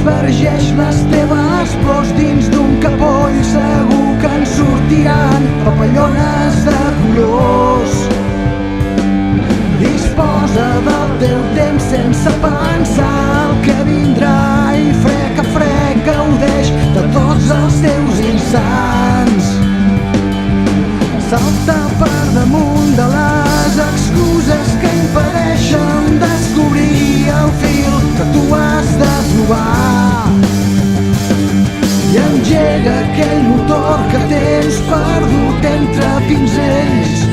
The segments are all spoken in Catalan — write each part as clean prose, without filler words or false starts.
esvergeix les teves plors dins d'un capoll. Segur que en sortiran papallones de colors. Disposa del teu temps sense pensar el que vindrà i frec a frec gaudeix de tots els teus instants. Salta per damunt de les excuses que impedeixen descobrir el fil que tu has d'esnovar. I engega aquell motor que tens perdut entre pinzells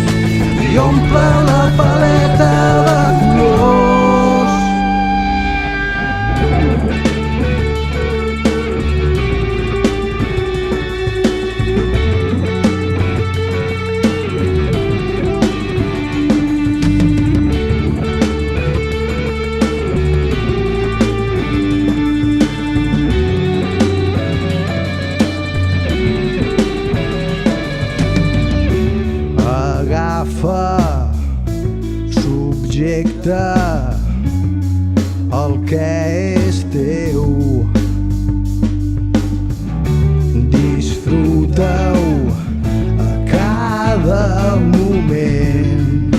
i omple la paleta de colors. Subjecta el que és teu, disfruta-ho a cada moment.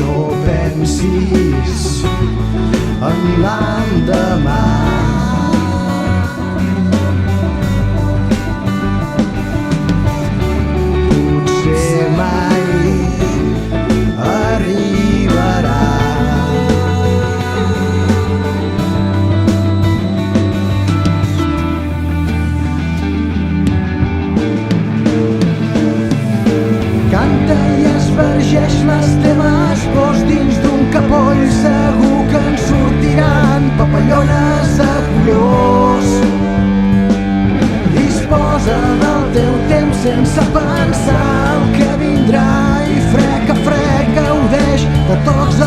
No pensis en l'endemà. Canta i esvergeix les teves pors dins d'un capoll. Segur que en sortiran papallones de colors. Disposa del teu temps sense pensar el que vindrà i frec a frec gaudeix de tots